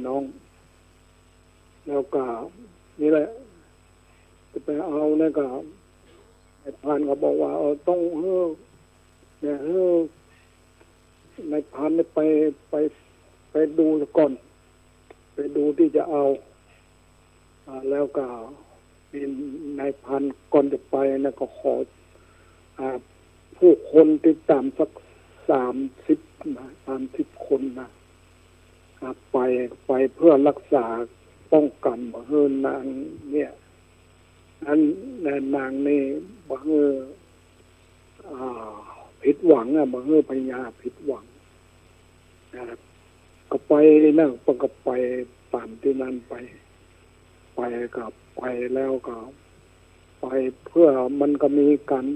น้องแล้วก็นี่แหละจะไปเอาเนี่ยก็ไอ้พานก็บอกว่าต้องเนี่ยนายพานเนี่ยไปดูก่อนไปดูที่จะเอาแล้วก็เป็นนายพันก่อนจะไปนะก็ขอผู้คนติดตามสัก30 คนนะไปเพื่อรักษาป้องกันบ่เฮือนางเนี่ยนั้นนางนี่บ่เฮือผิดหวังบ่เฮือพญาผิดหวังก็ไปนั่งก็ไปตามที่นั่นไปกับไปแล้วก็ไปเพื่อมันก็มีการ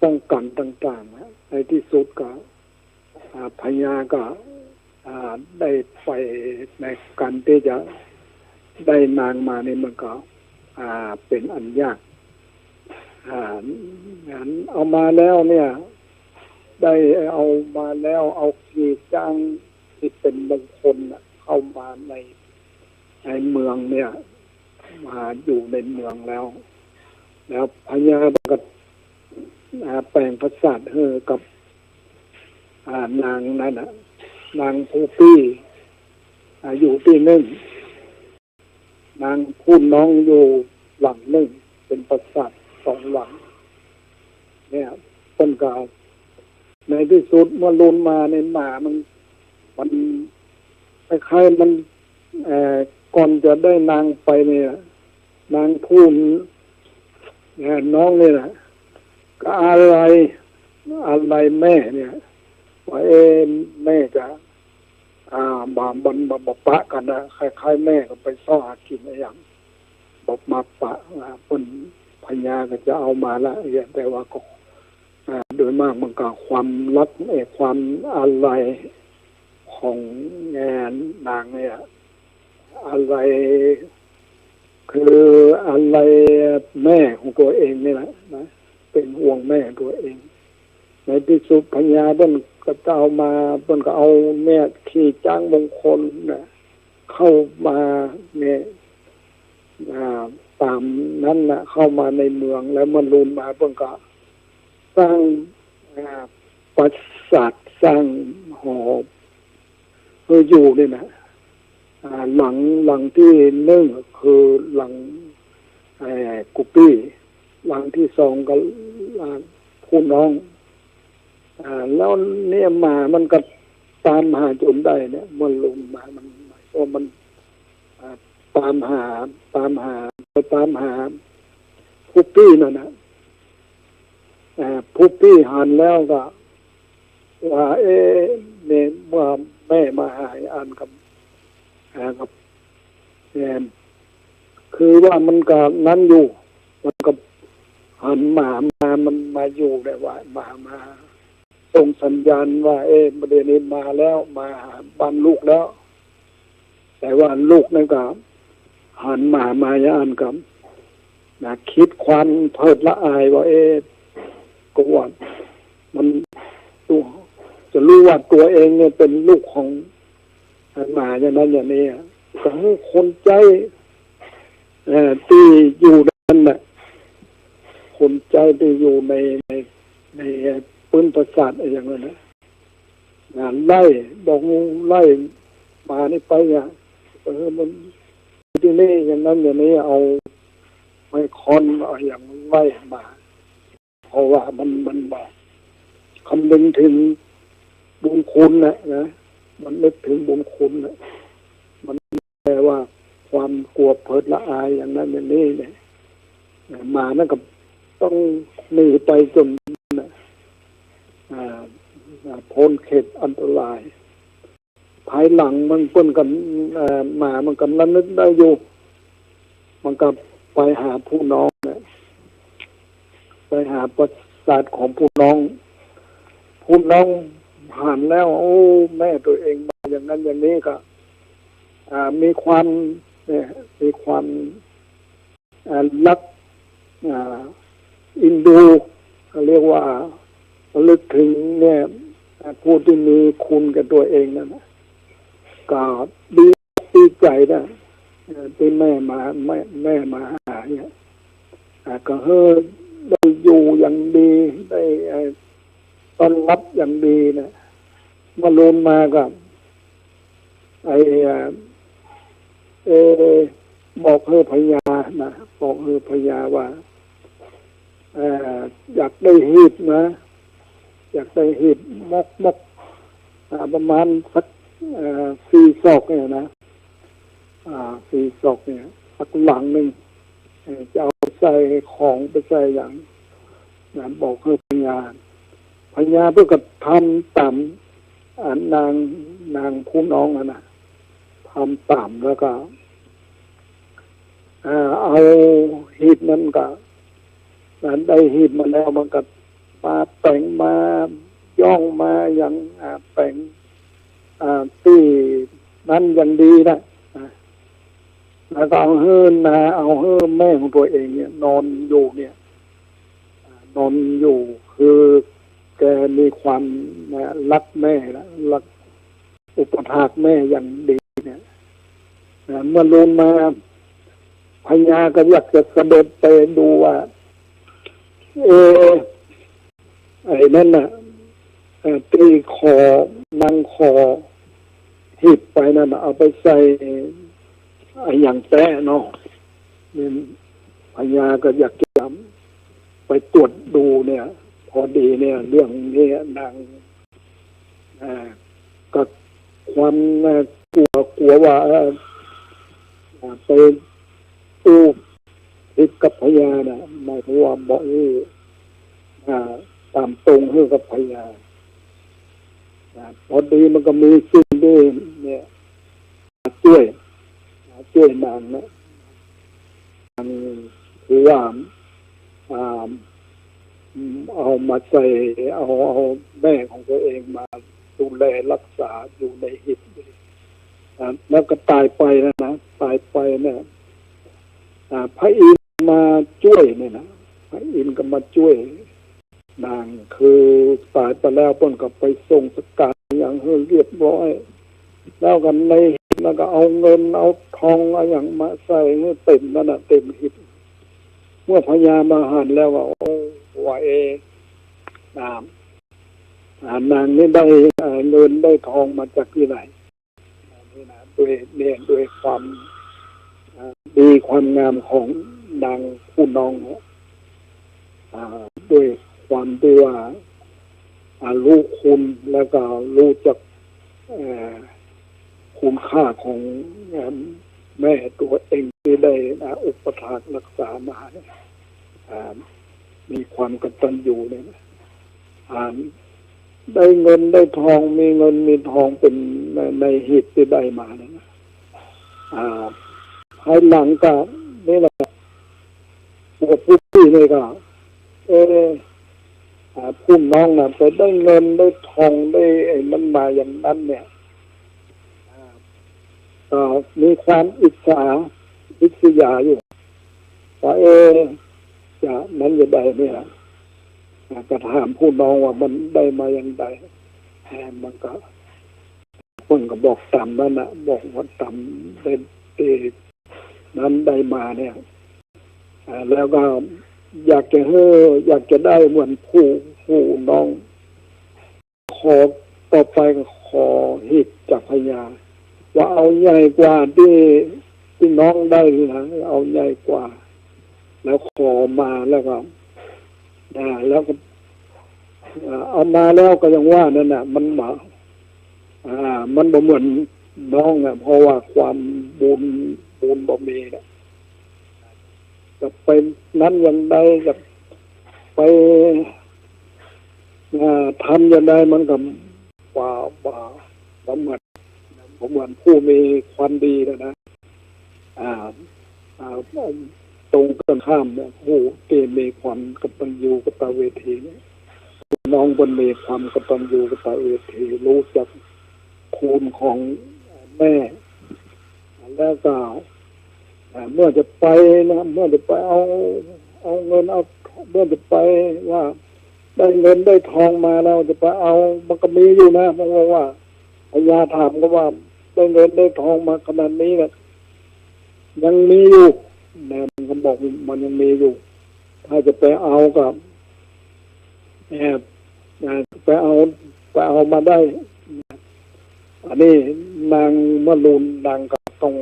ป้องกันต่างๆในที่สุดก็พญาก็ได้ไปในการที่จะได้นางมานี่มันก็เป็นอันยากงั้นเอามาแล้วเนี่ยได้เอามาแล้วเอาขี่จ้างที่เป็นมงคลเข้ามาในเมืองเนี่ยมาอยู่ในเมืองแล้วพญาก็แปลงประสาทกับนางนั่นนางผู้ปี้อยู่ที่หนึ่งนางผู้น้องอยู่หลังหนึ่งเป็นประสาท2 หลังเนี่ยต้นกาในที่สุดเมื่อลุนมาในหมามันคล้ายๆมันก่อนจะได้นางไปเนี่ยนางผู้น้องเนี่ยนะก็อะไรแม่เนี่ยว่าแม่จะบปะกันนะคล้ายๆแม่ก็ไปซ่อหากินอะไรอย่างบอกมาปะเป็นพญาก็จะเอามาละแต่ว่าก็โดยมากมันก็ความรักความอะไรของงานนางเนี่ยอะไรคืออะไรแม่ของตัวเองนี่แหละนะเป็นห่วงแม่ตัวเองในที่สุดพญาต้นก็เอามาต้นก็เอาแม่ขี่จ้างมงคลนะเข้ามาเนี่ยตามนั้นนะเข้ามาในเมืองแล้วมันลุนมาต้นก็สร้างปราสาทสร้างหออยู่นี่นะหลังที่1คือหลังกุปี้หลังที่2ก็ผู้น้องแล้วเนี่ยมามันก็ตามหาจนได้เนี่ยมันลงมามันเพราะมันตามหาผู้ปี้นั่นนะผู้ปี้หันแล้วก็ว่าเนี่ยเมื่อแม่มาหาอ่านกับคือว่ามันก็นั้นอยู่มันก็หันมันมาอยู่ได้ว่ามาส่งสัญญาณว่าประเดี๋ยวนี้มาแล้วมาหาบ้านลูกแล้วแต่ว่าลูกนั่นก็หันมาอ่านกับคิดควันเพิดละอายว่าก็ว่ามันตัวจะรู้ว่าตัวเองเนี่ยเป็นลูกของหมาอย่างนั้นอย่างนี้ก็ให้คนใจที่อยู่นั่นแหละคนใจที่อยู่ในปืนประสาทอะไรอย่างนั้นนะงานไล่บอกไล่มานี่ไปมันที่นี่อย่างนั้นอย่างนี้เอาไม่คอนเอาอย่างไล่มาเพราะว่ามันบอกคำนึงถึงบุญคุณนะมันนึกถึงบุญคุณนะมันแปลว่าความกลัวเพิดละอายอย่างนั้นอย่างนี้เนี่ยมานั่นก็ต้องหนีไปจนพ้นเขตอันตรายภายหลังมันเปิ้นกันมามันกันระลึกได้อยู่มันก็ไปหาผู้น้องเนี่ยไปหาประสาทของผู้น้องผ่านแล้วแม่ตัวเองมาอย่างนั้นอย่างนี้ก็มีความมีความรักอินดูเรียกว่าลึกถึงเนี่ยผู้ที่มีคุณกับตัวเองนั่นนะ ก็ดีใจนะที่แม่มาหาเนี่ยก็ได้อยู่อย่างดีได้ต้อนรับอย่างดีนะมาลงมาก็ไอบอกพญานะบอกพญาว่าอยากได้หีบนะอยากได้หีบมกประมาณสัก4 ศอกเนี่ยนะ4 ศอกเนี่ยสักหลังหนึ่งจะเอาใส่ของไปใส่อย่างนะบอกพญาเพื่อกับทำตามนางผู้น้องนะทำตามแล้วก็เอาหีบนั้นก็ได้หีบมาแล้วมันก็มาแต่งมาย่องมาอย่างแต่งที่นั้นอย่างดีนะแล้วก็เอาแม่ของตัวเองเนี่ยนอนอยู่คือแกมีความรักแม่แล้วรักอุปถากแม่อย่างดีเนี่ยเมื่อลงมาพญาก็อยากจะเสด็จไปดูว่าไอ้นั่นน่ะตีคอนั่งคอหีบไปนั่นเอาไปใส่อย่างแต้เนาะนี่พญาก็อยากจะไปตรวจดูเนี่ยพอดีเนี่ยเรื่องนี้นางก็ความกลัวว่าไปตู้ทิศกับพญานะหมายถึงว่าบอกตามตรงให้กับพญาพอดีมันก็มีสิ่งที่เนี่ยช่วยนางนะคือว่าเอามาใส่เอาแม่ของตัวเองมาดูแลรักษาอยู่ในหิบแล้วก็ตายไปนะตายไปเนี่ยพระอินทร์มาช่วยเนี่ยนะพระอินทร์ก็มาช่วยนางคือตายไปแล้วเพิ่นก็ไปส่งสการอย่างเรียบร้อยแล้วกันในแล้วก็เอาเงินเอาทองอะไรอย่างมาใส่ให้เต็มนั่นน่ะเต็มหิบเมื่อพญามาหันแล้วว่าโอ้ว่านางนี่ได้เงินได้ทองมาจากที่ไหนนี่นะด้วยความดีความงามของนางผู้น้องด้วยความที่ว่ารู้คุณแล้วก็รู้จักคุณค่าของแม่ตัวเองที่ได้อุปถัมภ์รักษามามีความกตัญญูเนี่ยได้เงินได้ทองมีเงินมีทองเป็นในหีบที่ได้มาเนี่ยให้หลังก็นี่แหละพวกผู้พี่นี่ก็ผู้น้องนะไปได้เงินได้ทองได้มันมาอย่างนั้นเนี่ยก็มีความอิจฉาริษยาอยู่ว่าจะนั้นจะได้เนี่ยก็ถามผู้น้องว่ามันได้มาอย่างไรมันก็เพิ่งก็บอกต่ำนั่นนะบอกว่าต่ำได้นั้นได้มาเนี่ยแล้วก็อยากจะได้เหมือนผู้น้องขอต่อไปก็ขอหิบจากพญาว่าเอาใหญ่กว่าที่น้องได้นะเอาใหญ่กว่าแล้วขอมาแล้วก็เอามาแล้วก็ยังว่านั่นน่ะมันบ่เหมือนน้องอ่ะเพราะว่าความบุญบ่มีนะจะไปนั้นยังได้จะไปทำยังได้มันก็เหมือนผู้มีความดีนะตรงกันข้ามเนี่ยผู้ที่มีความกตัญญูกตเวทีเนี่ยน้องบนมีความกตัญญูกตเวทีรู้จักคุณของแม่แล้วก็เมื่อจะไปเอาเงินเมื่อจะไปว่าได้เงินได้ทองมาแล้วจะไปเอามันก็มีอยู่นะเพราะว่าพญาถามก็ว่า ได้เงินได้ทองมาขนาดนี้ก็ยังมีอยู่นะมันก็บอกมันยังมีอยู่ถ้าจะไปเอากับไปเอามาได้อันนี้นางมะลูนนางก็ต้อง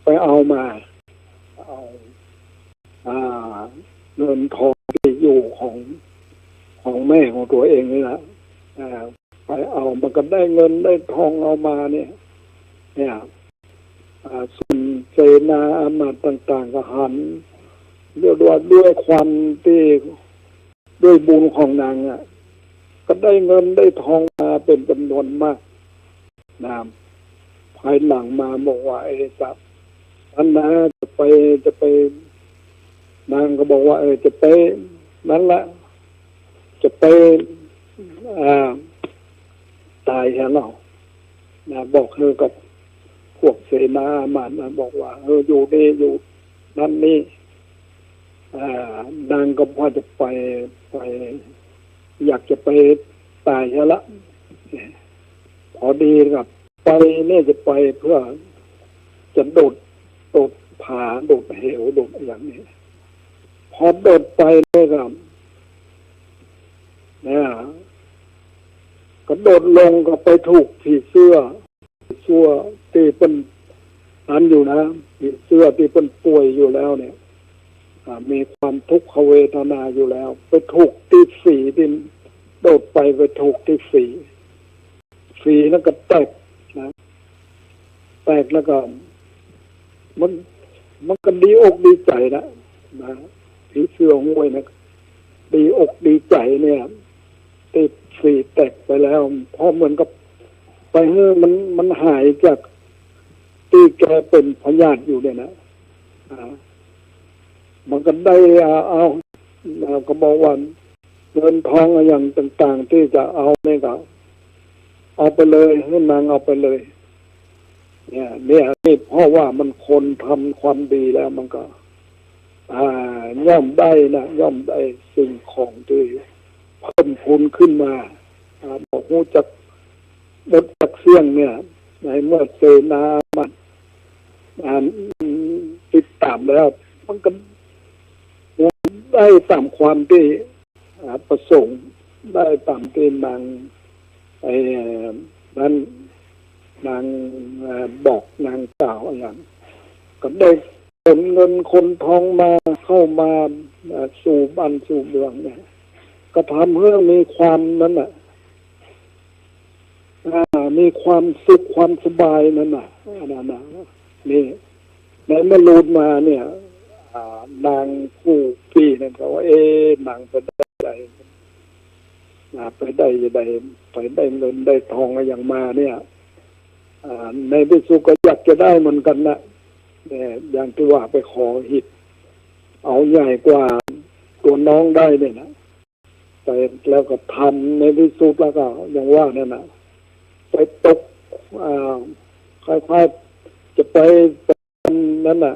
ไปเอามาเอาเงินทองที่อยู่ของแม่ของตัวเองนี่แหละไปเอามันก็ได้เงินได้ทองเอามาเนี่ยส่วนเสนาอามาตย์ต่างๆก็หันเรียกว่าด้วยความที่ด้วยบุญของนางก็ได้เงินได้ทองมาเป็นจำนวนมากภายหลังมาบอกว่าสับอันนะจะไปนางก็บอกว่าจะไปนั้นละจะไปตายใช่ไหมบอกเธอกับพวกเสนาอามาตย์บอกว่าอยู่นี่อยู่นั่นนี่นางก็พอจะไปอยากจะไปตายใช่ละพอดีกับไปเนี่ยจะไปเพื่อจะโดดผาโดดเหวโดดอย่างนี้พอโดดไปเลยครับก็โดดลงก็ไปถูกผีเสื้อที่เป็นอันอยู่นะผีเสื้อที่เป็นป่วยอยู่แล้วเนี่ยมีความทุกขเวทนาอยู่แล้วไปถูกที่ฝีที่โดดไปถูกที่ฝีแล้วก็แตกนะแตกแล้วก็มันก็ดีอกดีใจนะผีเสื้อห้วยนะดีอกดีใจเนี่ยติดฝีแตกไปแล้วเพราะเหมือนกับไปมันหายจากที่แกเป็นพยาธิอยู่เนี่ยนะมันก็ได้เอาก็บอกว่าเงินทองอย่างต่างๆที่จะเอาเนี่ยก็เอาไปเลยให้นางเอาไปเลยเนี่ยนี่เพราะว่ามันคนทำความดีแล้วมันก็ย่อมได้นะย่อมได้สิ่งของที่เพิ่มพูนขึ้นมาบอกหูจักบทจักเสียงเนี่ยในเมื่อเสนามันติดตามแล้วมันก็ได้ตามความที่ประสงค์ได้ตามที่นางนั้นนางบอกนางกล่าวอย่างก็ได้คนเงินคนทองมาเข้ามาสู่บ้านสู่เมืองเนี่ยก็ทำให้มีความนั้นมีความสุขความสบายนั่นนี่ในเมื่อรูดมาเนี่ยนางผู้พี่นั่นก็ว่านางไปได้ไปได้เงินได้ทองอะไรอย่างมาเนี่ยในที่สุดก็อยากจะได้เหมือนกันนะเนี่ยอย่างที่ว่าไปขอหิตเอาใหญ่กว่าตัวน้องได้เนี่ยนะแต่แล้วก็ทำในที่สุดแล้วก็อย่างว่านั่นนะไปตกคล้ายๆจะไปนั่นน่ะ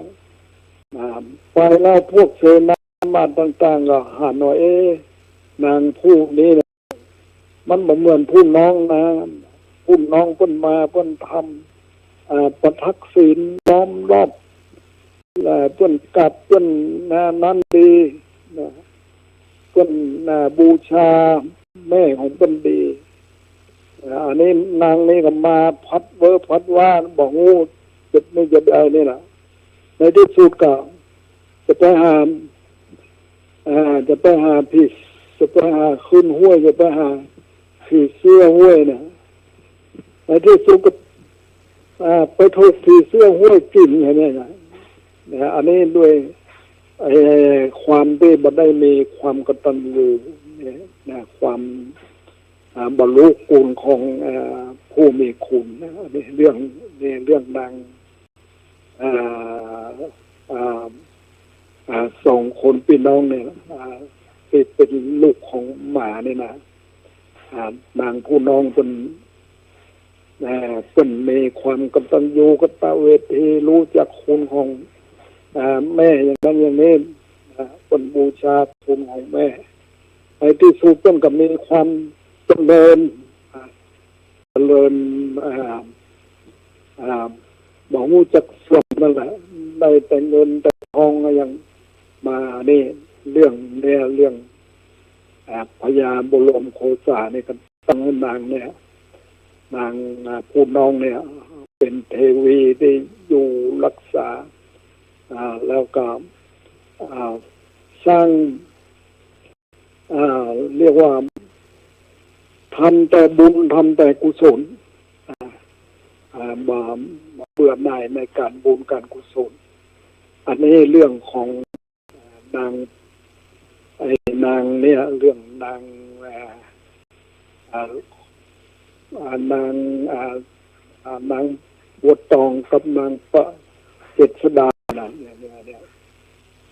ไปแล้วพวกเสนามาต่างๆก็หันว่านางผู้นี้นะมันเหมือนผู้น้องนะผู้น้องเพิ่นมาเพิ่นทำประทักษิณล้อมรอบเพิ่นกัดเพิ่นนั้นดีนะเพิ่นบูชาแม่ของเพิ่นดีอันนี้นางนี่ก็มาพัดว่าบอกงูจะไม่จะได้นี่แหละในที่สุดก็จะไปหาผีจะไปหาขึ้นห้วยจะไปหาผีเสื้อห้วยเนี่ยในที่สุดก็ไปถูกผีเสื้อห้วยกินอย่างนี้นะอันนี้ด้วยความที่บ่ได้มีความกตัญญูนะความบรรลุคุณของผู้มีคุณนะนี่เรื่องนางสองคนพี่น้องเนี่ยเป็นลูกของหมาเนี่ยนะนางผู้น้องเป็นมีความกตัญญูกตเวทีรู้จักคุณของแม่อย่างนั้นอย่างนี้เป็นบูชาคุณของแม่ในที่สุดต้องกับมีความเจริญ หูจักสวมนั่นแหละได้แต่เงินแต่ทองก็ยังมานี่เรื่องพญาบรมโคสาเนี่ยกันตั้งนางเนี่ยนางผู้น้องเนี่ยเป็นเทวีที่อยู่รักษาแล้วก็สร้างเรียกว่าทำแต่บุญทำแต่กุศลมาเบื่อหน่ายในการบุญการกุศลอันนี้เรื่องของนางเนี่ยเรื่องนางบัวตองกับนางประเจษฎาเนี่ย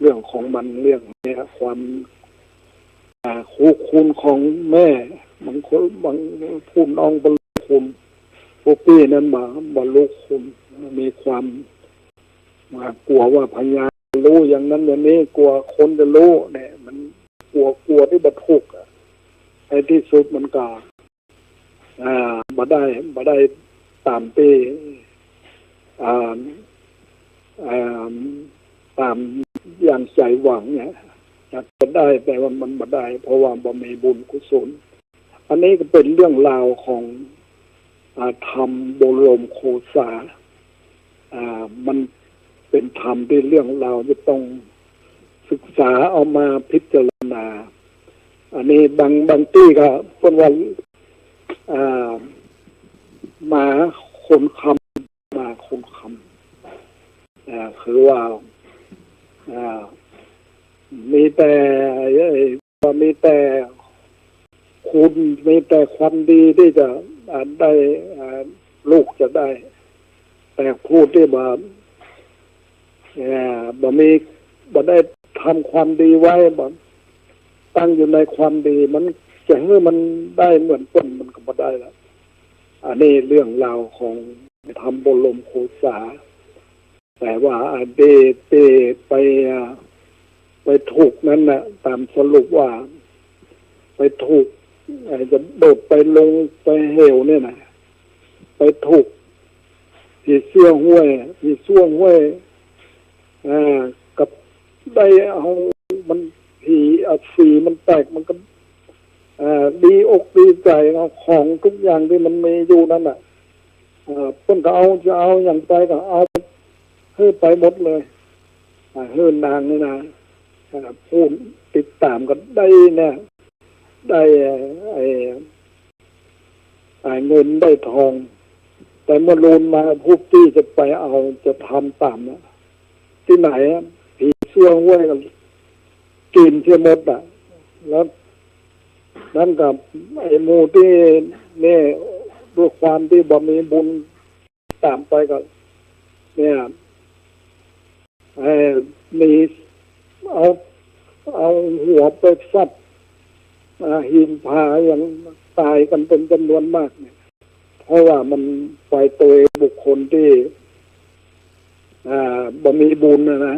เรื่องของมันเรื่องเนี่ยความคู่คุณของแม่บางผู้น้องบรรลุคุณผู้พี่นั้นมาบรรลุคุณมีความกลัวว่าพญารู้อย่างนั้นอย่างนี้กลัวคนจะรู้เนี่ยมันกลัวที่บรรทุกในที่สุดมันก็มาได้ตามที่ตามอย่างใจหวังเนี่ยอยากจะได้แต่ว่ามันมาได้ เพราะว่าบ่มีบุญกุศลอันนี้ก็เป็นเรื่องราวของธรรมบรมโคสามันเป็นธรรมที่เรื่องราวจะต้องศึกษาเอามาพิจารณาอันนี้บางที่ก็เป็นวันมาคนคำคือว่ามีแต่คุณมีแต่ความดีที่จะได้ลูกจะได้ แต่พูดที่บ่ได้ทำความดีไว้บ่ตั้งอยู่ในความดีมันจะให้มันได้เหมือนต้นมันก็บ่ได้แล้วอันนี้เรื่องราวของธรรมบรมโคสาแต่ว่าเดไปถูกนั้นนะตามสรุปว่าไปถูกจะโดดไปลงไปเหวเนี่ยนะไปถูกผีเสื้อห้วยกับได้เอามันผีสีมันแตกมันก็ดีอกดีใจเอาของทุกอย่างที่มันมีอยู่นั่นน่ะเพิ่นก็จะเอาอย่างใจก็เอาให้ไปหมดเลยเฮือนนางนี่นะพูดติดตามกันได้เนี่ยได้เงินได้ทองแต่เมื่อลูนมาผู้ที่จะไปเอาจะทำตามนะที่ไหนผีเสื้อห้วยกันกินเชื่อมดแล้วนั่นกับหมู่ที่เนี่ยด้วยความที่บ่มีบุญตามไปก็เนี่ยมีเอาหัวไปฟัดหินผาอย่างตายกันเป็นจำนวนมากเนี่ยเพราะว่ามันไปตัวบุคคลที่บ่มีบุญนะ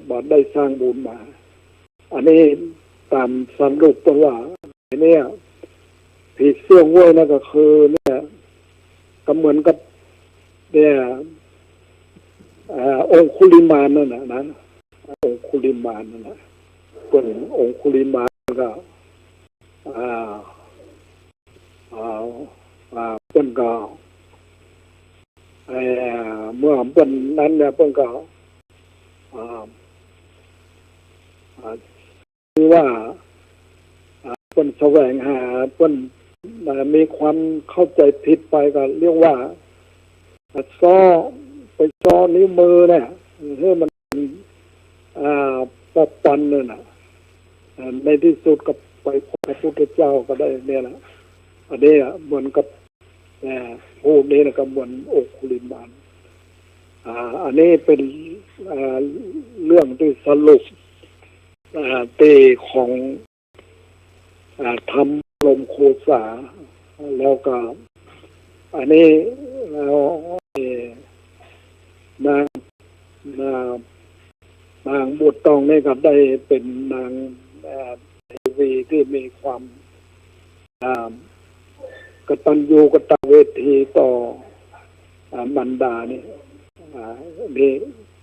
บ่ได้สร้างบุญมาอันนี้ตามสรุปว่าเนี่ยผีเสื้อห้วยนั่นก็คือเนี่ยก็เหมือนกับเนี่ยองคุลิมานนั่นนะองคุลิมานนั่นนะเป็นองคุลิมานก็เป็นก็เมื่อเป็นนั้นเนี่ยเป็นก็คือว่าเป็นแสวงหาเป็นมีความเข้าใจผิดไปก็เรียกว่าไปซ้อนิ้วมือเนี่ยให้มันปอบปันเนี่ยนะในที่สุดกับไปพบพระพุทธเจ้าก็ได้เนี่ยนะอันนี้เหมือนกับผู้นี้นะก็เหมือนองคุลิมานอันนี้เป็นเรื่องที่สรุปตีของธรรมลมโคสาแล้วก็อันนี้แล้วนางบัวตองนี่ก็ได้เป็นนางเทวีที่มีความกตัญญูกตเวทีต่อ มันดาเนี่ยนี่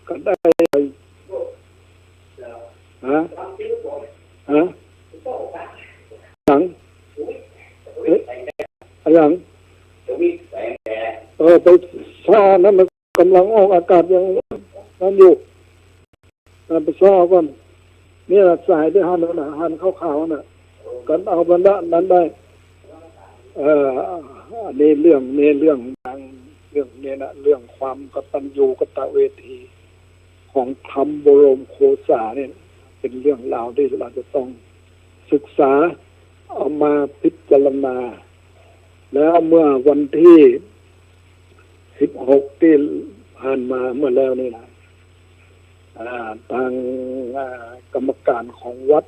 ก็ได้ฮะหลังหลังไปซ่านั้นมันกำลังออกอากาศยังนั่นอยู่ไปซ่าก่อนนี่สายที่หันน่ะหันขาวๆน่ะกันเอาบรรดานั้นได้นี่เรื่องนี้เรื่องนี้นะเรื่องความกตัญญูกตเวทีของธรรมบรมโคสาเนี่ยเป็นเรื่องราวที่เราจะต้องศึกษาเอามาพิจารณาแล้วเมื่อวันที่16ที่ผ่านมาเมื่อแล้วนี่นะทางกรรมการของวัด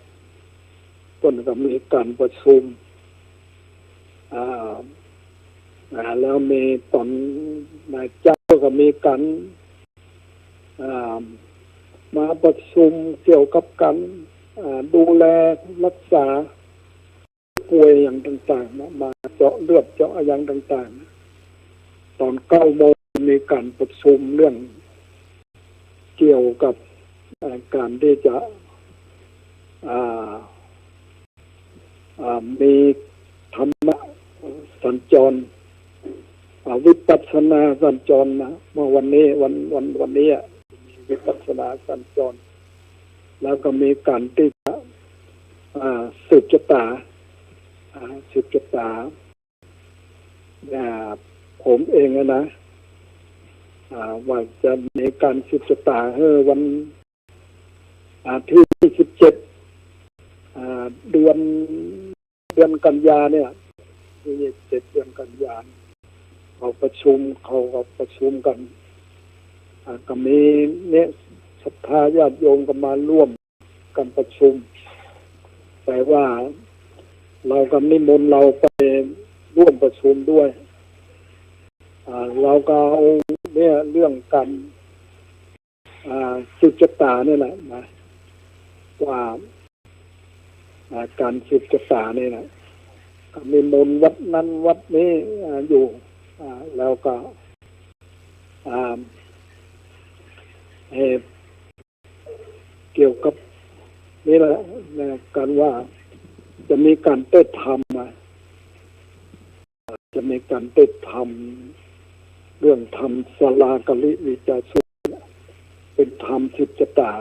ต้นก็มีการประชุมแล้วมีตอนนายเจ้าก็มีการมาประชุมเกี่ยวกับการดูแลรักษาป่วยอย่างต่างๆนะมาเจาะเลือดเจาะอย่างต่างๆตอน9 โมงมีการประชุมเรื่องเกี่ยวกับการที่จะมีธรรมะสัญจรวิปัสสนาสัญจรนะเมื่อวันนี้วันนี้วิปัสสนาสัญจรแล้วก็มีการที่จะสืบชะตาผมเองนะว่าจะมีการสืบชะตาวันที่17เดือนกันยาเนี่ยที่7เดือนกันยาเขาประชุมกันก็มีเนี่ยศรัทธาญาติโยมก็มาร่วมกันประชุมแต่ว่าเราก็นิมนต์เราไปร่วมประชุมด้วยเราก็เอาเนี่ยเรื่องการสืบชะตาเนี่ยแหละนะว่าการสืบชะตาเนี่ยนะก็นิมนต์วัดนั้นวัดนี้อยู่แล้วก็เกี่ยวกับนี่แหละการว่าจะมีการเต้นธรรมจะมีการเต้นธรรมเรื่องธรรมสลากลิวิจาสุเป็นธรรมสิบจตา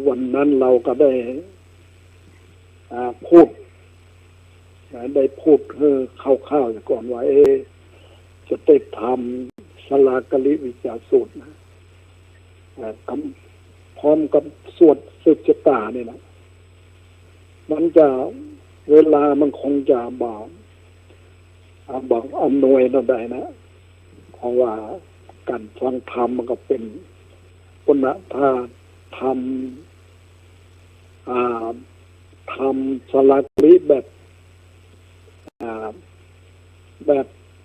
วันนั้นเราก็ได้พูดคร่าวๆก่อนว่าจะเต้นธรรมสลากลิวิจาสุนะพร้อมกับสวดสิบจตาเนี่ยนะมันจะเวลามันคงจะบอกอำนวยนั่นได้นะเพราะว่าการฟังธรรมมันก็เป็นคุณธรรมทำสลากลิแบบ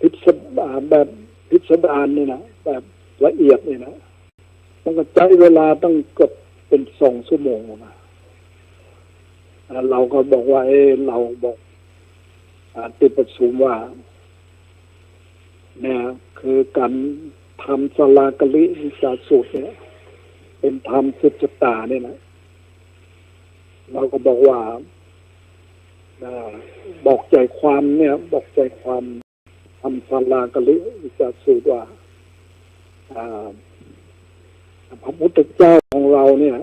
พิสดารนี่นะแบบละเอียดนี่นะมันก็ใช้เวลาต้องเกือบเป็น2 ชั่วโมงนะเราก็บอกว่าเราบอกติดประชุมว่าเนี่ยคือการทำสลากลิวิจาสูตรเนี่ยเป็นธรรมสิบจตาเนี่ยนะเราก็บอกว่าบอกใจความเนี่ยบอกใจความทำสลากลิวิจาสูตรว่าพระพุทธเจ้าของเราเนี่ย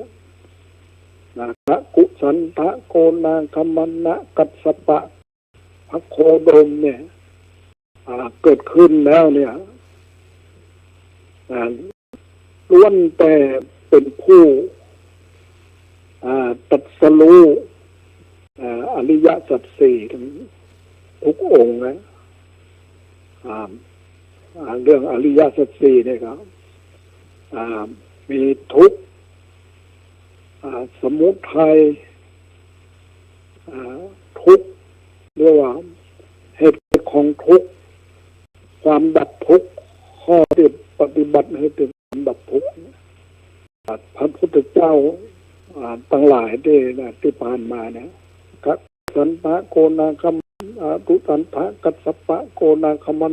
พระกุสันทะโกนาคมัณะกัสสปะพระโคดมเนี่ยเกิดขึ้นแล้วเนี่ยล้วนแต่เป็นผู้ตรัสรู้อริยสัจสี่ทั้งทุกองค์นะเรื่องอริยสัจสี่เนี่ยครับมีทุกข์สมุทัยทุกข์เรียกว่าเหตุของทุกข์ความดับทุกข์ข้อที่ปฏิบัติให้ถึงความดับทุกข์พระพุทธเจ้าตั้งหลายที่ผ่านมาเนี่ยกัสสันทะโกนาคัมตุสันทะกัสสปะโกนาคัมมัน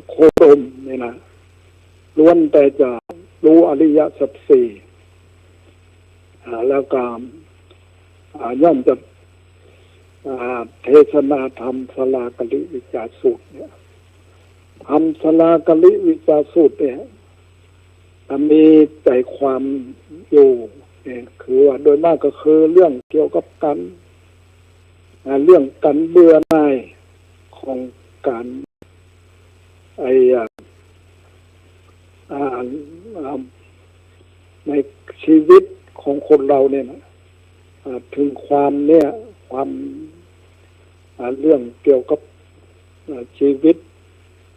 โคดมเนี่ยนะล้วนแต่จะรู้อริยสัจสี่แล้วก็ย่อมจะเทศนาธรรมสลากลิวิจารสูตรเนี่ยธรรมสลากลิวิจารสูตรเนี่ยมีใจความอยู่เนี่ยคือว่าโดยมากก็คือเรื่องเกี่ยวกับการเรื่องการเบื่อหน่ายของการในชีวิตของคนเราเนี่ยนะถึงความเนี่ยความเรื่องเกี่ยวกับชีวิต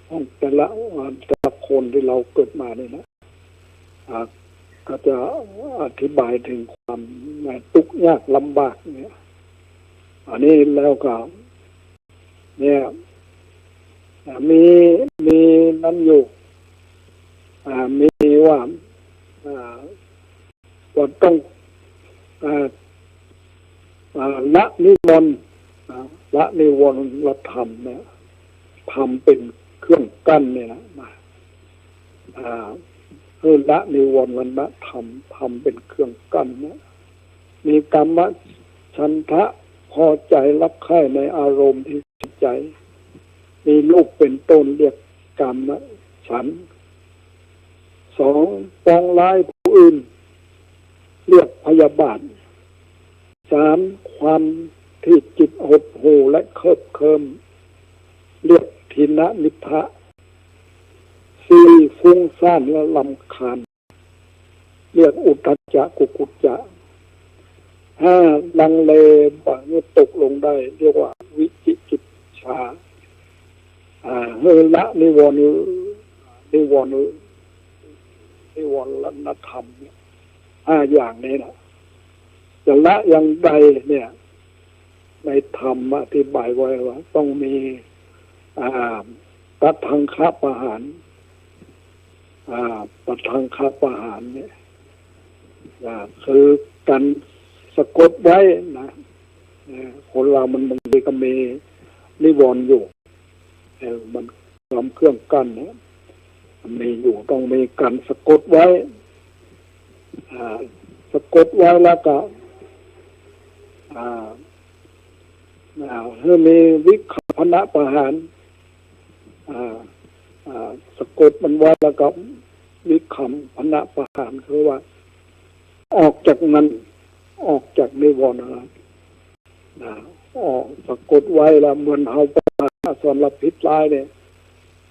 ของแต่ละคนที่เราเกิดมาเนี่ยนะก็จะอธิบายถึงความทุกข์ยากลำบากเนี่ยอันนี้แล้วก็เนี่ยมีนั้นอยู่มีว่าต้องละนิวรณ์ละนิวรณ์ละธรรมเนี่ยทำเป็นเครื่องกั้นเนี่ยนะละนิวรณ์ละธรรมทำเป็นเครื่องกั้นเนี่ยมีกรรมฉันทะพอใจรับใคร่ในอารมณ์ที่ใจมีรูปเป็นต้นเรียกกรรมฉันสองปองร้ายผู้อื่นเรียกพยาบาทสามความที่จิตหดหู่และเคลิบเคลิ้มเรียกทินนิพพะสี่ฟุ้งซ่านและรำคาญเรียกอุทธัจจะกุกุจจะห้าลังเลบางตกลงได้เรียกว่าวิจิกิจฉาละนิวรณ์ละธรรมห้าอย่างนี้นะจะละอย่างใดเนี่ยในธรรมอธิบายไว้ว่าต้องมีตัทธังคประหารตัทธังคประหารเนี่ยคือการสะกดไว้นะคนเรามันบางทีก็มีนิวรณ์อยู่มันความเครื่องกั้นเนี่ยมันมีอยู่ต้องมีการสะกดไว้สะกดไว้แล้วก็ให้มีวิคัมพนะประหารสะกดมันไว้แล้วก็วิคัมพนะประหารคือว่าออกจากนั้นออกจากนิวรณ์ออกสะกดไว้แล้วเหมือนเอาประหารส่วนละพิษร้ายเนี่ย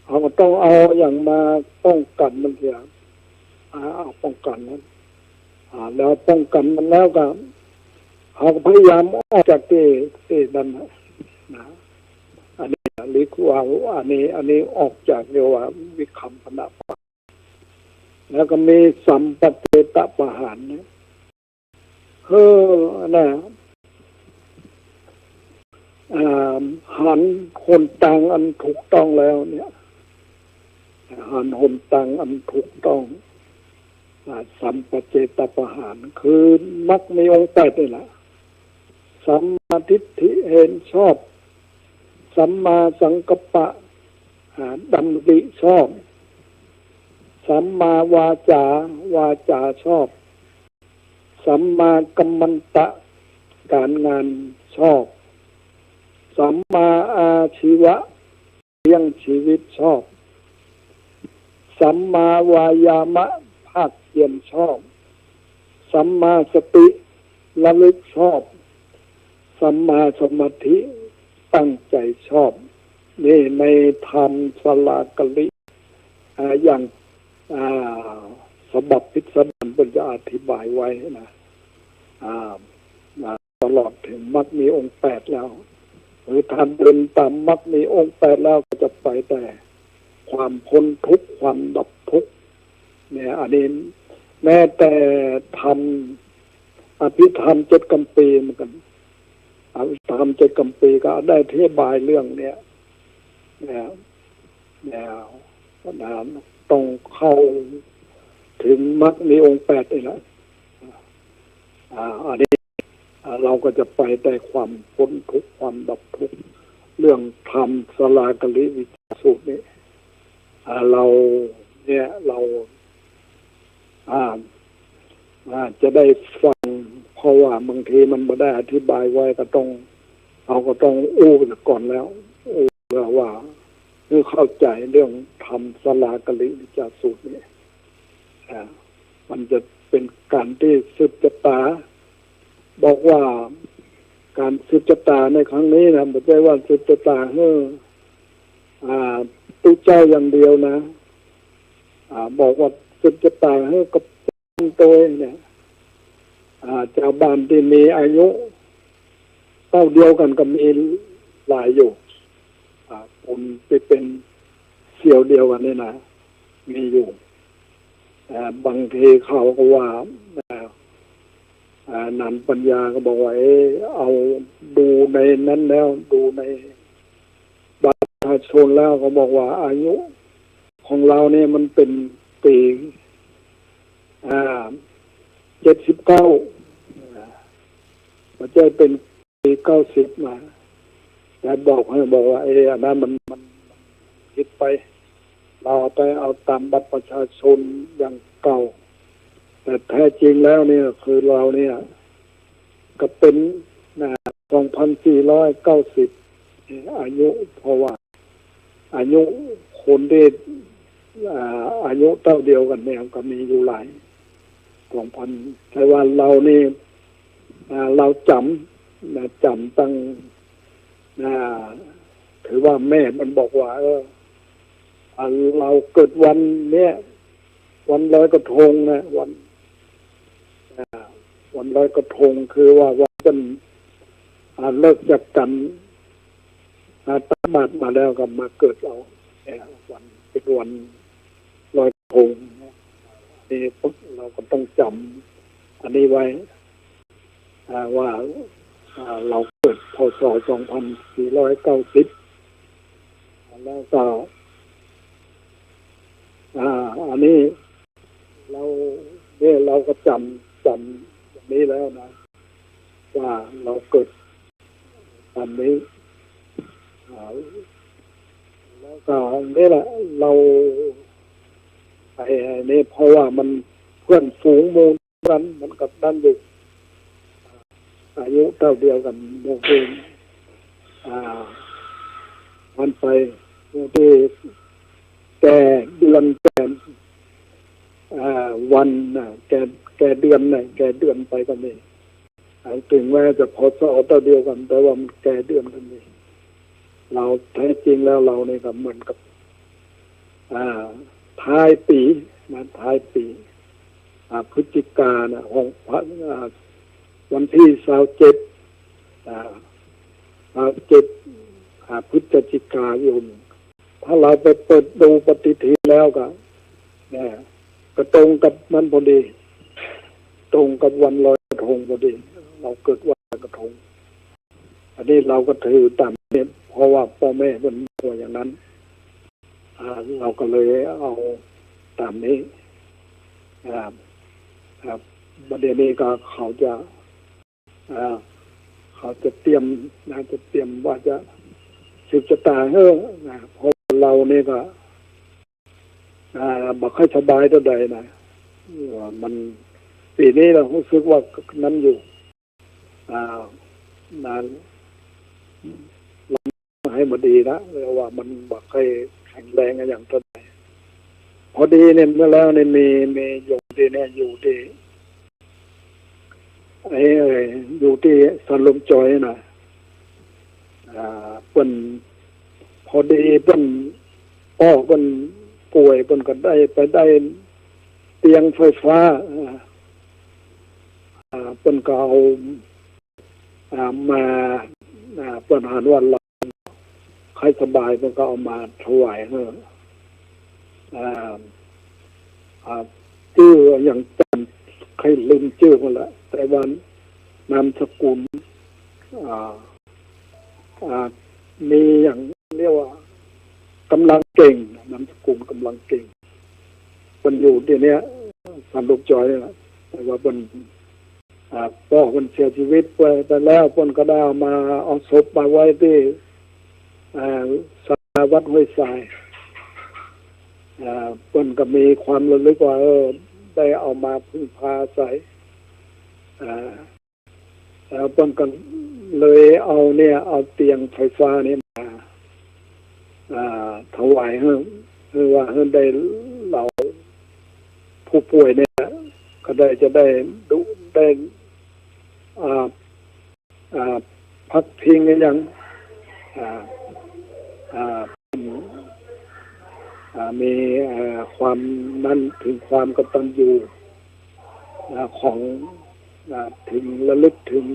เขาก็ต้องเอาอย่างมาป้องกันมันเสียเอาป้องกันนั้นแล้วป้องกันมันแล้วก็เขาพยายามออกจากที่นั้นนะอันนี้ลิขว่าอันนี้ออกจากเรียกว่าวิคัมพนะแล้วก็มีสัมปเตตประหารเนี่ยนะหันคนต่างอันถูกต้องแล้วเนี่ยหันคนต่างอันถูกต้องสัมปเจตประหารคือมักมีองค์แปดนี่แหละสัมมาทิฏฐิเห็นชอบสัมมาสังกัปปะดำริชอบสัมมาวาจาชอบสัมมากัมมันตะการงานชอบสัมมาอาชีวะเลี้ยงชีวิตชอบสัมมาวายามะภาคเพียรชอบสัมมาสติระลึกชอบสัมมาสมาธิตั้งใจชอบนี่ในธรรมสลากลิอย่างสบับพิสดารเป็นจะอธิบายไว้นะตลอดถึงมรรคมีองค์แปดแล้วหรือท่านเดินตามมรรคมีองค์แปดแล้วก็จะไปแต่ความพ้นทุกข์ความดับทุกข์เนี่ยอันนี้แม้แต่ทำอภิธรรม7 กัมปีเหมือนกันอภิธรรม7 กัมปีก็ได้อธิบายเรื่องเนี้ยต้องเข้าถึงมรรคมีองค์แปดนี่แหละอันนี้เราก็จะไปแต่ความพ้นทุกข์ความดับทุกข์เรื่องธรรมสลากลิวิจารสูตรนี้ เราเนี่ยเราจะได้ฟังเพราะว่าบางทีมันไม่ได้อธิบายไว้ก็ต้องอู้ก่อนแล้วอู้ว่าเพื่อเข้าใจเรื่องธรรมสลากลิวิจาสูตรเนี่ยมันจะเป็นการที่สืบชะตาบอกว่าการสืบชะตาในครั้งนี้นะไม่ใช่ว่าสืบชะตาตู้เจ้าอย่างเดียวนะบอกว่าสืบชะตากับตัวเนี่ยชาวบ้านที่มีอายุเท่าเดียวกันก็มีหลายอยู่ผมไปเป็นเสี่ยวเดียวกันนี่นะมีอยู่บางทีเขาก็ว่านันปัญญาก็บอกว่าเอาดูในนั้นแล้วดูในบัตรประชาชนแล้วก็บอกว่าอายุของเราเนี่ยมันเป็นปี79มันจะเป็นปี90มาแต่บอกว่าอันนั้นมันผิดไปเราไปเอาตามบัตรประชาชนอย่างเก่าแต่แท้จริงแล้วเนี่ยคือเราเนี่ยก็เป็น2490อายุเพราะว่าอายุคนที่อายุเท่าเดียวกันเนี่ยก็มีอยู่หลาย2,000แต่ว่าเรานี่เราจำตั้งถือว่าแม่มันบอกว่าเราเกิดวันเนี้ยวันลอยกระทงนะวันลอยกระทงคือว่าวันเลิกจากกันตาบาดมาแล้วก็มาเกิดเราวันเป็นวันลอยกระทงนี่ปุ๊บเราก็ต้องจำอันนี้ไว้ว่าเราเกิดพ.ศ. 2490แล้วก็อันนี้เราก็จำอย่างนี้แล้วนะว่าเราเกิดตอนนี้แล้วก็นี่แหละเรานี่เพราะว่ามันเพื่อนฝูงมูลกันมันกับด้านอยู่อายุเท่าเดียวกันโมเดลมันไปโมเดลแต่เดือนวันแกเดือนไหนแกเดือนไปกันนี่ถึงแม้จะพอสอบเดียวกันแต่ว่ามันแกเดือนกันนี่เราแท้จริงแล้วเราเนี่ยก็เหมือนกับท้ายปีพฤศจิกาของวันที่27พฤศจิกายนถ้าเราไปเปิดดูปฏิทินแล้วก็ตรงกับมันพอดีตรงกับวันลอยกระทงพอดีเราเกิดวันลอยกระทงอันนี้เราก็ถือตามนี้เพราะว่าพ่อแม่เป็นตัวอย่างนั้นเราก็เลยเอาตามนี้ครับประเด็นนี้ก็เขาจะเตรียมว่าจะสืบชะตาเพราะเราเนี่ยก็บอกให้สบายเท่าใดนะมันปีนี้เรารู้สึกว่านั้นอยู่นานเราให้มาดีนะเรียกว่ามันบอกให้แข็งแรงอย่างเท่าใดพอดีเนี่ยเมื่อแล้วเนี่ยมีอยู่ที่เนี่ยอยู่ที่อยู่ที่สันลมจอยนะเป็นพอดีเป็นพ่อเป็นป่วยเป็นก็ได้ไปได้เตียงไฟฟ้าเป็นก็เอามาเป็นหารวันเราใครสบายเป็นก็เอามาถวายชื่ออย่างจันใครลืมชื่อคนละแต่ว่านามสกุลมีอย่างเรียกว่ากำลังเก่งนามสกุลกำลังเก่งคนอยู่ที่เนี้ยสันลูกจอยนี่แหละแต่ว่าคนพ่อคนเสียชีวิตไปแล้วคนก็ได้มาเอาศพมาไว้ที่สาวัดห้วยทราย เพิ่นก็มีความระลึกว่าได้เอามาพึ่งพาอาศัยแล้วเพิ่นก็เลยเอาเอาเตียงไฟฟ้านี่มาถวายให้ว่าให้ได้เราผู้ป่วยเนี่ยก็จะได้ดูได้พักพิงกันอย่างมีความนั้นถึงความกตัญญูของถึงระลึกถึง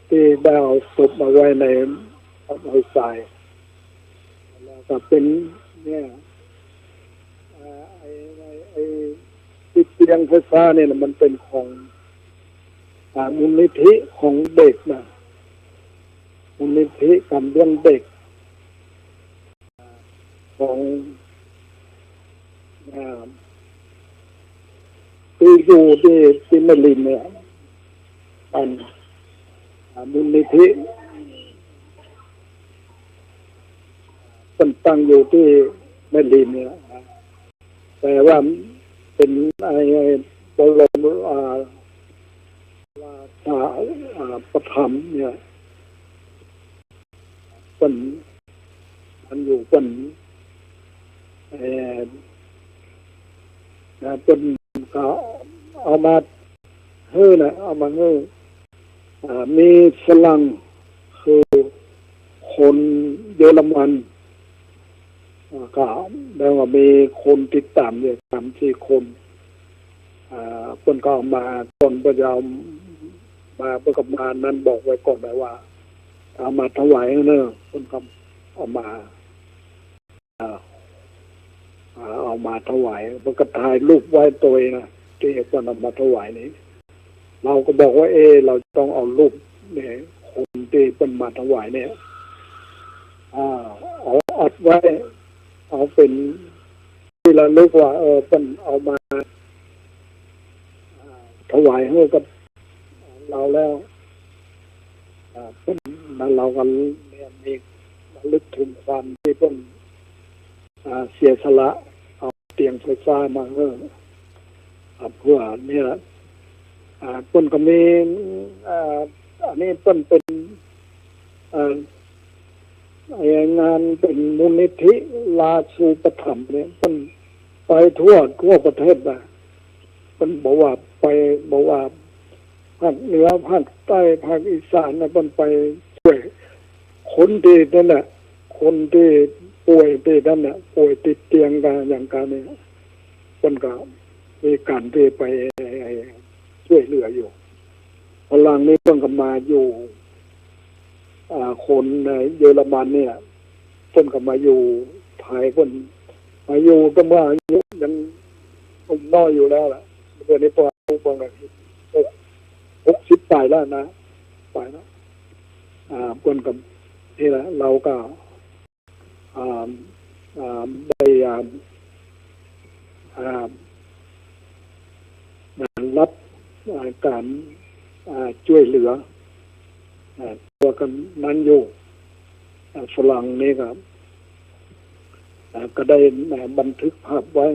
ที่ได้เอาศพมาไว้ในห้วยทรายแล้วก็เป็นติดเตียงไฟฟ้าเนี่ยมันเป็นของมูลนิธิของเด็กนะมูลนิธิการเลี้ยงเด็กของที่อยู่ที่แม่ริมเนี่ยเป็นมูลนิธิตั้งอยู่ที่แม่ริมเนี่ยแต่ว่าเป็นบรมราชาประถมเนี่ยเป็นมันอยู่เป็นเป็นก็เอามาเอามามีฝรั่งคือคนเยอรมันก็ได้ว่ามีคนติดตามเนี่ย3-4 คนคนก็เอามาตนประจำมาประกอบงานนั้นบอกไว้ก่อนเลยว่าเอามาถวายเนอะคนก็เอามาถวายมันก็ถ่ายรูปไว้ตัวเองนะที่คนเอามาถวายนี้เราก็บอกว่าเราต้องเอารูปเนี่ยคนที่เป็นมาถวายเนี่ยเอาอัดไว้เอาเป็นที่ระลึกว่าเป็นเอามาถวายให้กับเราแล้วเป็นเรากันเนี่ยมีระลึกถึงความที่เป็นเสียสละเอาเตียงไฟฟ้ามาเพื่อเนี่ยต้นก็มีอันนี้ต้นเป็นงานเป็นมูลนิธิราชูปถัมภ์เนี่ยต้นไปทั่วประเทศนะต้นบอกว่าภาคเหนือภาคใต้ภาคอีสานนะต้นไปช่วยคนที่นั่นแหละคนที่ป่วยที่นั่นน่ะป่วยติดเตียงกันอย่างการนี้ต้นก็มีการที่ไปช่วยเหลืออยู่พลังนี้ต้นก็มาอยู่คนในเยอรมันเนี่ยต้นก็มาอยู่ไทยคนมาอยู่ก็มาอายุยังน้อยอยู่แล้วล่ะเดือนนี้พอประมาณ60 ปีแล้วนะไปแล้วคนกับนี่แหละเราก็ได้รับการช่วยเหลือตัวกันนั้นอยู่ฝรั่งนี่ครับก็ได้บันทึกภาพไว้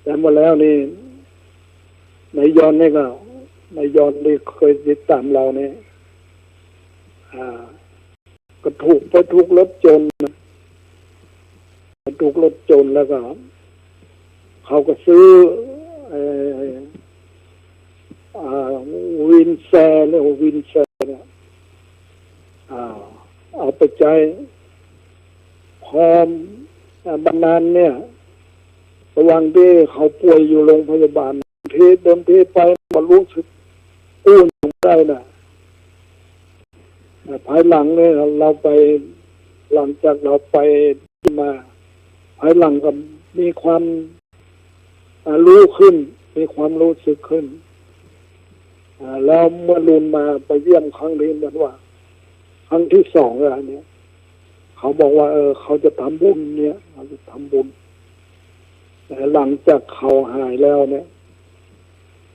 แต่มาแล้วนี่ในายอนนี่ก็ในายอนนี่เคยติดตามเราเนี่ยก็ถูกรถจนแล้วก็เขาก็ซื้อวินแชร์เนี่ยเอาไปใจพร้อมบรรณานเนี่ยระหว่างที่เขาป่วยอยู่โรงพยาบาลเดินไปมารู้สึกอ้วนได้นะภายหลังเนี่ยเราไปหลังจากเราไปมาภายหลังก็มีความรู้ขึ้นมีความรู้สึกขึ้นแล้วเมื่อลุนมาไปเยี่ยมครั้งนี้เหมือนว่าครั้งที่2อะไรเนี่ยเขาบอกว่าเขาจะทำบุญเนี่ยเขาจะทำบุญแต่หลังจากเขาหายแล้วเนี่ย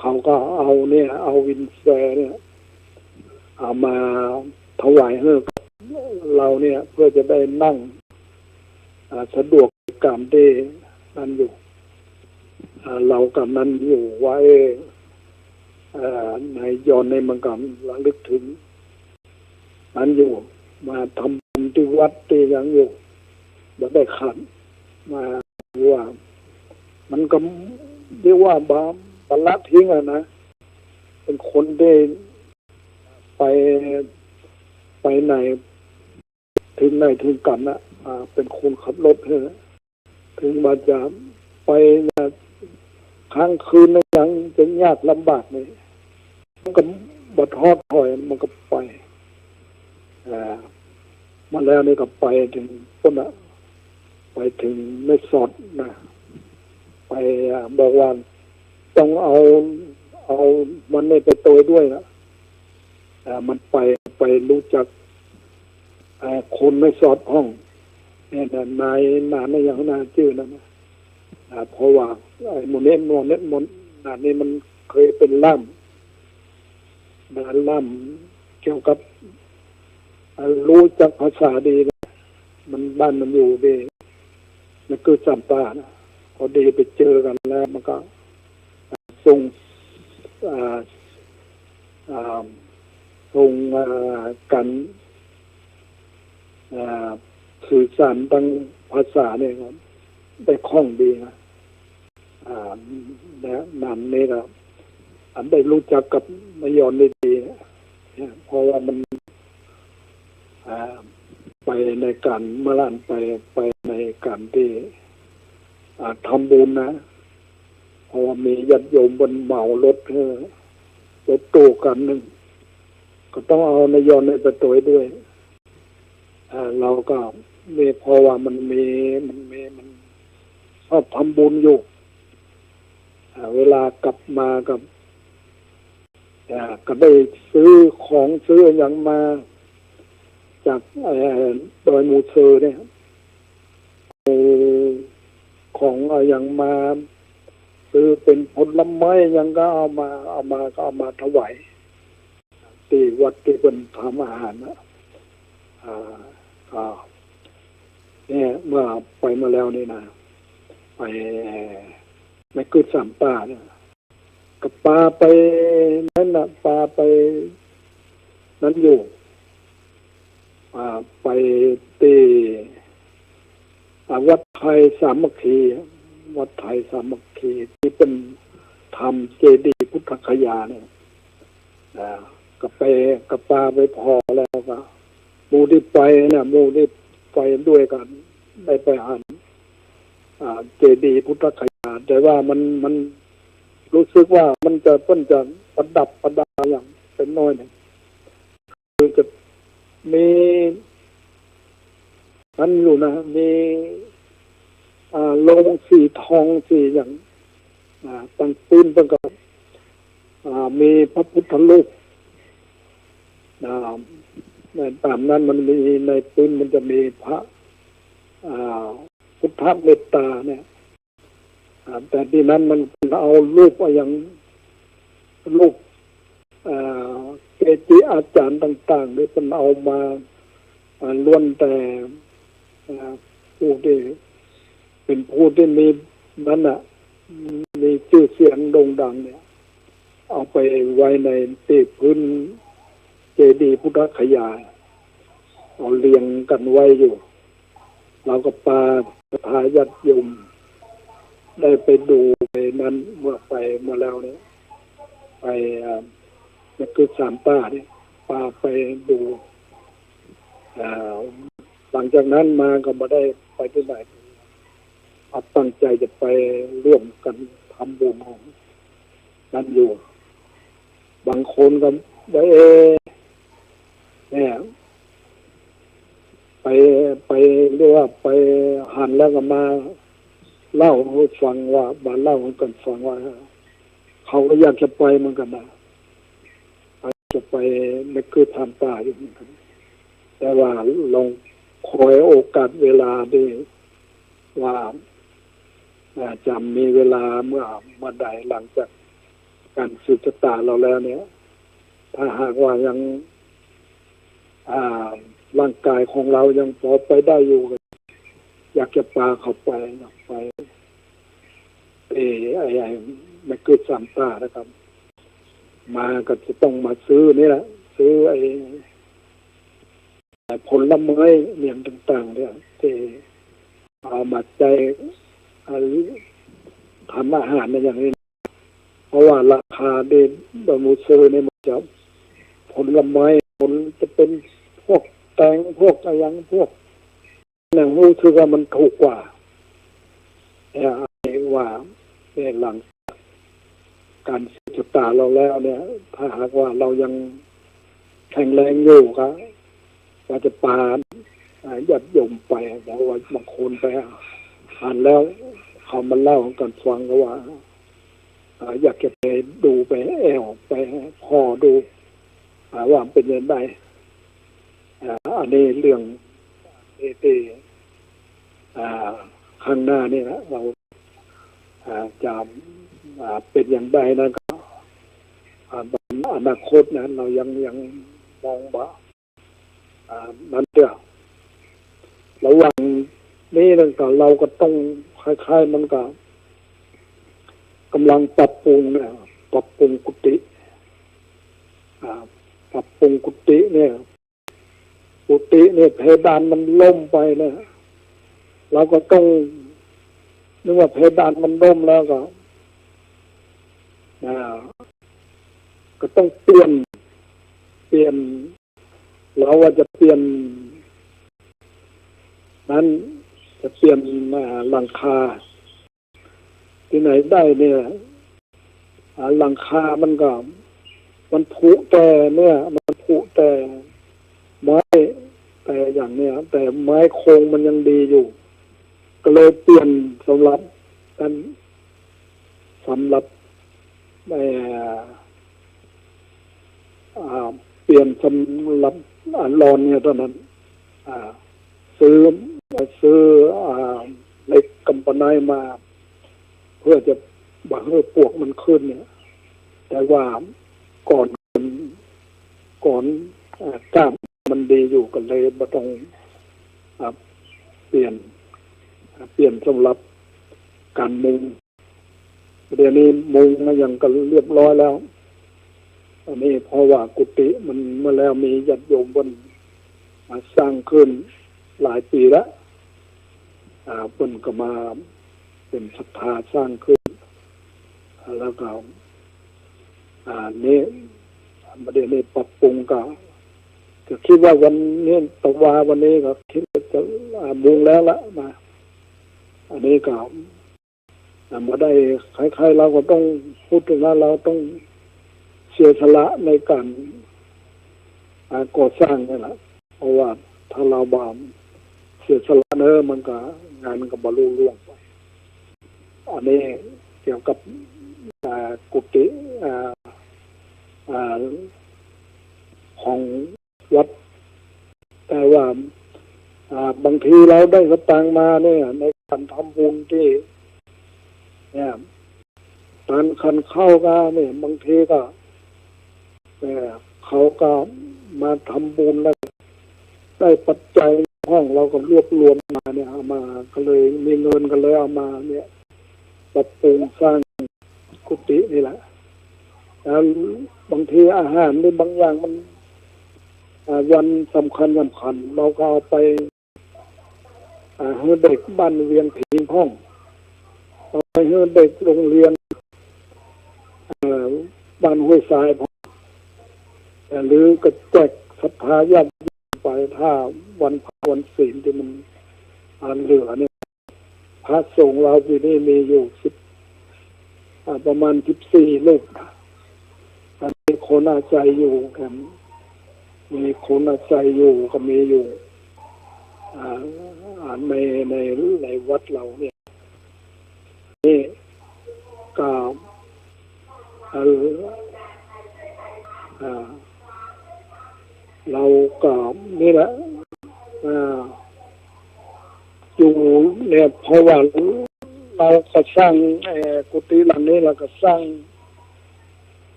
เขาก็เอาวินแชร์เนี่ยเอามาถวายให้เราเนี่ยเพื่อจะได้นั่งสะดวก การได้นั้นอยู่เรากับนั้นอยู่ไว้ในย้อนในมังกรระลึกถึงนั้นอยู่มาทำบุญที่วัดที่ยังอยู่บ่ได้ขันมาว่ามันก็เรียกว่าบาปละทิ้งนะเป็นคนได้ไปไหนถึงไหนถึงกันนะเป็นคนขับรถถึงมาจะไปค้างคืนยังจะยากลำบากเลยมันก็บัดฮอดถอยมันก็ไปมาแล้วนี่ก็ไปถึงต้นไปถึงไม่สอดนะไปบอกว่าต้องเอามันไม่ไปตัวด้วยนะมันไปรู้จักคนไม่สอดห้องเนี่ยนายอย่างนาชื่อนั่นนะเพราะว่าไอ้โมเนตนี่มันเคยเป็นล่ำเกี่ยวกับรู้จักภาษาดีนะมันบ้านมันอยู่ดีมันคือสัมปานะพอดีไปเจอกันแล้วมันก็ส่งกันสื่อสารทางภาษาเนี่ยครับได้คล่องดีนะนั่นนี่ครับได้รู้จักกับนายอนได้ดีเพราะว่ามันไปในการเมื่อล้านไปในการที่ทำบุญนะเพราะว่ามีญาติโยมบนเหมารถตู้กันหนึ่งก็ต้องเอานายอนในประตูด้วยเราก็มีเพราะว่ามันชอบทำบุญอยู่เวลากลับมากับก็ได้ซื้อของซื้ออย่างมาจากดอยมูเซอร์เนี่ยของอย่างมาซื้อเป็นผลไม้ยังก็เอามาถวายที่วัดที่เป็นทำอาหารนะเนี่ยเมื่อไปมาแล้วนี่นะไปไม่กึศสามป่าเนี่ยกับปลาไปนั่นนะปลาไปนั้นอยู่ไปตีวัดไทยสามัคคีวัดไทยสามัคคีที่เป็นทำเจดีย์พุทธคยาเนี่ยกับปลาไปพอแล้วก็หมู่ที่ไปเนี่ยหมู่ที่ไปด้วยกันได้ไปอ่านเจดีย์พุทธคยาแต่ว่ามันรู้สึกว่ามันจะประดับประดาอย่างเป็นน้อยเนี่ยคือจะมีนั่นอยู่นะมีโลงสีทองสีอย่างตั้งปืนตั้งกับมีพระพุทธรูปตามนั้นมันมีในปืนมันจะมีพระพุทธเมตตาเนี่ยแต่ที่นั้นมันเอารูปอย่างรูปเกจิอาจารย์ต่างๆที่เป็นเอามาล้วนแต่ผู้ที่เป็นผู้ที่มีนั้นน่ะมีชื่อเสียงโด่งดังเนี่ยเอาไปไว้ในตีพื้นเจดีย์พุทธคยาเอาเรียงกันไว้อยู่เราก็ปาพาญาติโยมได้ไปดูไปนั้นเมื่อไปมาแล้วเนี่ยไปนั่นคือสามป้าเนี่ยปาไปดูหลังจากนั้นมาก็มาได้ไปที่ไหนตั้งใจจะไปร่วมกันทำบุญของนั่นอยู่บางคนก็ได้เนี่ยไปเรียกว่าไปหันแล้วก็มาเล่าให้ฟังว่าบ้านเล่าให้กันฟังว่าเขาก็อยากจะไปเหมือนกันนะจะไปไม่คือทำป่าอยู่เหมือนกันแต่ว่าลองคอยโอกาสเวลาด้วยว่าจะมีเวลาเมื่อใดหลังจากการสืบชะตาเราแล้วเนี่ยถ้าหากว่ายังร่างกายของเรายังพอไปได้อยู่ อยากจะปาเข้าไปไปไอ้ไม่เกิดสามตานะครับมาก็จะต้องมาซื้อนี่แหละซื้อไอ้ผลไม้เนี่ยต่างๆเนี่ยที่เอามาใจทำอาหารในอย่างนี้เพราะว่าราคาเด่นบะมูซื้อเนี่ยมันจะผลไม้ผลจะเป็นพวกแตงพวกอะไรอย่างพวกอย่างรู้สึกว่ามันถูกกว่าว่าหลังการศึกษาเราแล้วเนี่ยถ้าหากว่าเรายังแข็งแรงอยู่ครับว่าจะปายัดยมไปแต่ว่าบางคนไปอ่านแล้วเขามันเล่ากันฟังก็ว่าอยากจะไปดูไปแอวไปพอดูว่าเป็นยังไงอันนี้เรื่องที่ข้างหน้านี่นะเราจะเป็นอย่างไรนะก็อนาคตนะเรายังมองว่านั้นเดียวระหว่างนี้นั่นก็เราก็ต้องคล้ายๆมันก็กำลังปรับปรุงเนี่ยปรับปรุงกุฏิปรับปรุงกุฏิเนี่ยเพดานมันล่มไปเนี่ยเราก็ต้องนึกว่าเพดานมันล่มแล้วก็ต้องเปลี่ยนเราว่าจะเปลี่ยนนั้นจะเปลี่ยนหลังคาที่ไหนได้เนี่ยหลังคามันผุแต่เนี่ยมันผุแต่ไม้แต่อย่างเนี้ยแต่ไม้โครงมันยังดีอยู่ก็เลยเปลี่ยนสำหรับเปลี่ยนสำหรับรอนเนี่ยตอนนั้นซื้อเหล็กกำปนัยมาเพื่อจะบังให้ปวกมันขึ้นเนี่ยแต่ว่าก่อนกล้ามมันดีอยู่กันเลยไม่ต้องเปลี่ยนสำหรับการมุงเดี๋ยวนี้มุงอย่างกันเรียบร้อยแล้วอันนี้เพราะว่ากุฏิมันเมื่อแล้วมีญาติโยมบนมาสร้างขึ้นหลายปีแล้วเพิ่นก็มาเป็นศรัทธาสร้างขึ้นแล้วก็นี้ประเด็นนี้ปรับปรุงก็คิดว่าวันนี้ตะวันนี้ก็คิดว่าจะมุงแล้วละมาอันนี้ก็มาได้คล้ายๆเราก็ต้องพูดถึงว่าเราต้องเสียสละในการก่อสร้างนี่แหละเพราะว่าถ้าเราบามเสียสละมันก็งานมันก็บรรลุล่วงไปอันนี้เกี่ยวกับกุฏิของวัดแต่ว่าบางทีเราได้สตางค์มาเนี่ยในการทำบุญที่เนี่ยการคันเข้าก็เนี่ยบางทีก็เขาก็มาทำบุญแล้วได้ปัจจัยห้องเราก็รวบรวมมาเนี่ยเอามาก็เลยมีเงินกันเลยเอามาเนี่ยปรับปรุงสร้างกุฏินี่แหละแล้วบางทีอาหารหรือบางอย่างมันวันสำคัญเราก็เอาไปให้เด็กบ้านเรียนผีห้องเอาไปให้เด็กโรงเรียนบ้านห้วยทรายหรือก็แจกศรัทธาญาติไปถ้าวันศีลที่มันเหลือเนี่ยพระสงฆ์เราปีนี้มีอยู่ประมาณ14 รูปมีคนอาศัยอยู่กันมีคนอาศัยอยู่ก็มีอยู่ในวัดเราเนี่ยนี่ก็เราก็นี่แหละอยู่เนี่ยเพราะว่าเราก็สร้างกุฏิหลังนี้เราก็สร้าง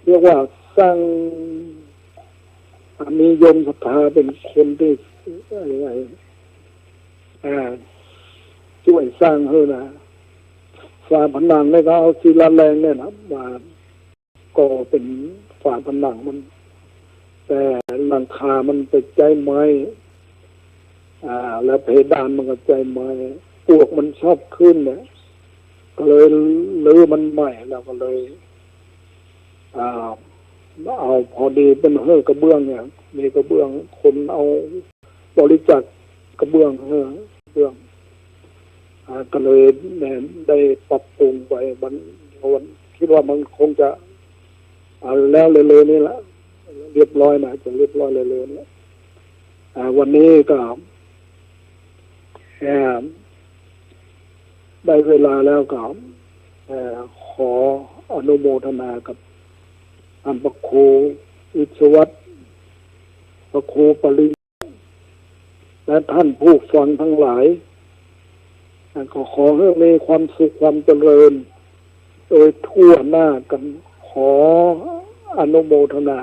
เรียกว่าสร้างมีโยมศรัทธาเป็นคนที่ ช่วยสร้างเฮอนะฝาผนังเนี่ยก็เอาศิลาแรงเนี่ยนะมาก่อเป็นฝาผนังมัน แต่หลังคามันเป็นใจไม้แล้วเพดานมันก็ใจไม้ปลวกมันชอบขึ้นเนี่ยก็เลยรื้อมันใหม่แล้วก็เลยเอาพอดีเป็นเฮือกระเบื้องเนี่ยมีกระเบื้องคนเอาบริจาคกระเบื้องเฮือกระเบื้องก็เลยเนี่ยได้ปรับปรุงไปวันคิดว่ามันคงจะแล้วเร็วๆนี่แหละเรียบร้อยนะจะเรียบร้อยเร็วๆนี่วันนี้ก็ได้เวลาแล้วก็ขออนุโมทนากับท่านพระครูวิศวัตรพระครูปริญญาและท่านผู้ฟังทั้งหลายก็ขอให้มีความสุขความเจริญโดยทั่วหน้ากันขออนุโมทนา